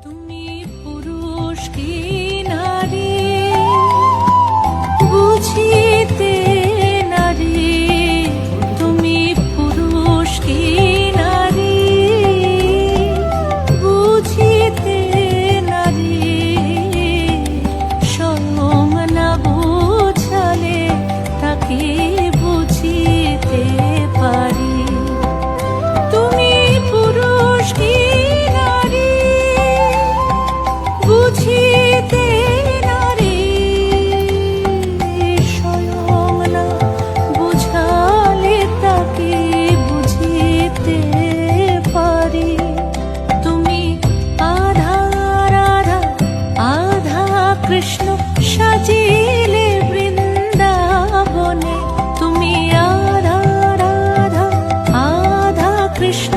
তুমি পুরুষ কি নারী বুঝিতে নারী, তুমি পুরুষ কি নারী বুঝিতে নারী, স্বয়ং না বুঝালে তাকে বুঝিতে পারি। তুমি পুরুষ কি নারী বুঝিতে নারী, স্বয়ং না বুঝালে তাকে বুঝিতে পারি। তুমি আধা রাধা আধা কৃষ্ণ সাজিলে বৃন্দাবনে, তুমি আধা রাধা আধা কৃষ্ণ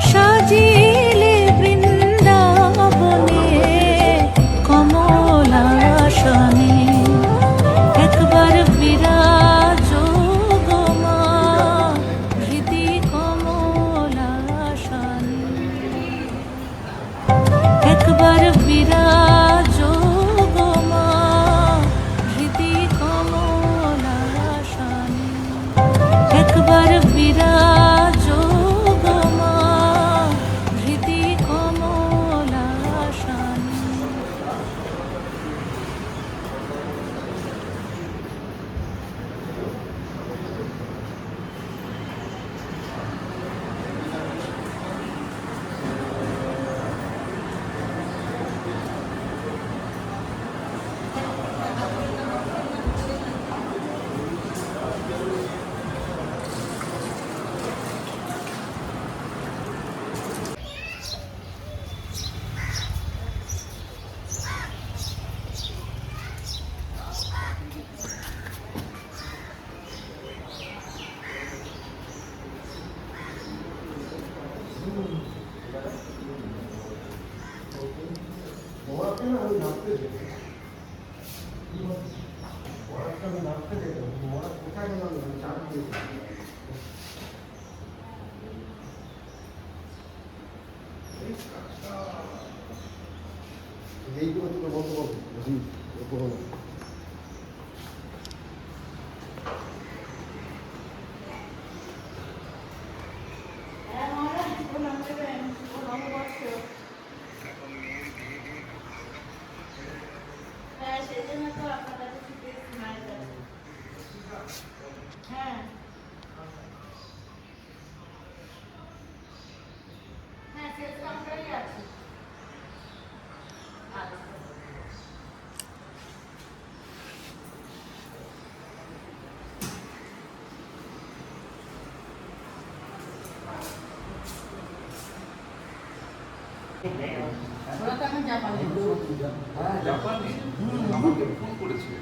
সাজিলে বৃন্দাবনে, কমলাসনে একবার বিরাজ গো মা, হৃদি কমলাসনে একবার বিরাজ গো মা, হৃদি কমলাসনে একবার বিরাজ গো মা, হৃদি কমলাসনে। এইগুলো তুমি বলতে পারবো জি করো না। ওরা তো এখন জাপানে। হ্যাঁ জাপানে আমাকে ফোন করেছে,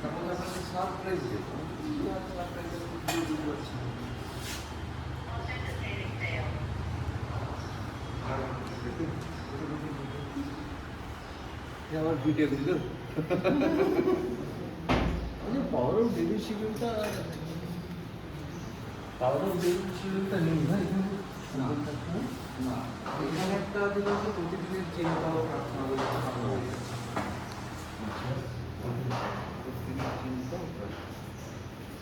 তখন জাপানে সারপ্রাইজ দিত। আমার ভিডিও দিল পাওয়ার অফ ডেলি শিডিউলটা নেই ভাই এখানে। না, এখানে একটা দিন হচ্ছে প্রতিদিনের চিন্তা ও প্রার্থনা বলে কথা বলা হয়। প্রতিদিনের চিন্তা ও প্রার্থনা।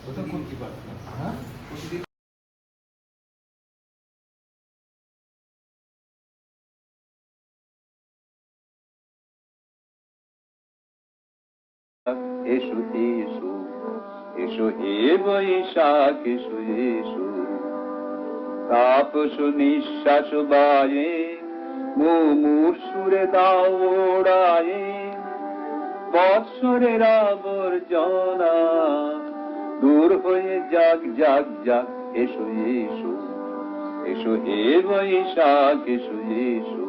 ওটা কোন ডিপার্টমেন্ট? হ্যাঁ প্রতিদিন এসো এসো এসো হে বৈশাখ এসো এসো, তাপস নিঃশ্বাস বায়ে মুমূর্ষুরে দাও ওড়ায়ে, বৎসরের আবর্জনা দূর হয়ে যাক যাক যাক, এসো এসো এসো হে বৈশাখ এসো এসো,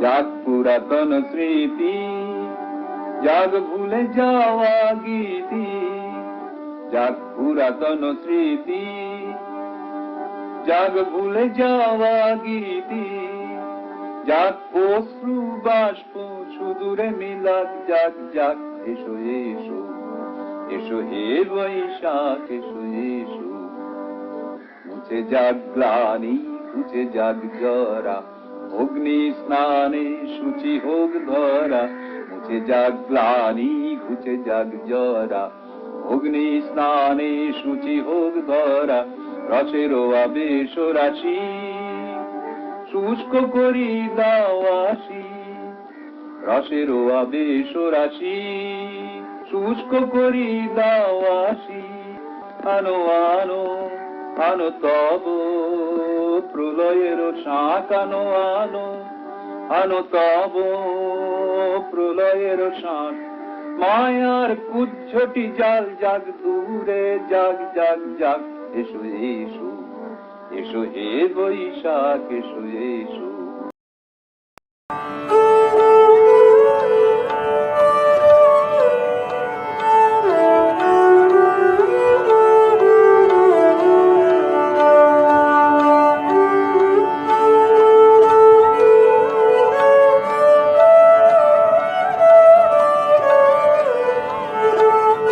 যাক পুরাতন স্মৃতি যাক ভুলে যাওয়া গীতি, যাক পুরাতন স্মৃতি যাক ভুলে যাওয়া গীতি, যাক অশ্রু বাষ্প সুদূরে মিলাক যাক যাক, এসো এসো এসো হে বৈশাখ এসো এসো, মুছে যাক গ্লানি মুছে যাক জরা, অগ্নি স্নানে শুচি হোক ধরা, মুছে যাক গ্লানি ঘুচে যাক জরা। অগ্নি স্নানে শুচি হোক ধরা, রসেরও আবেশ রাশি শুষ্ক করি দাও আসি। রসেরও আবেশ রাশি শুষ্ক করি দাও আসি। আনো আনো আনো তব প্রলয়ের শাঁখ, আনো আনো আনো তব প্রলয়ের শাঁখ। মায়ার কুজ্ঝটি জাল জাগ দূরে, জাগ জাগ জাগ। এসো এসো এসো হে বৈশাখ, এসো এসো।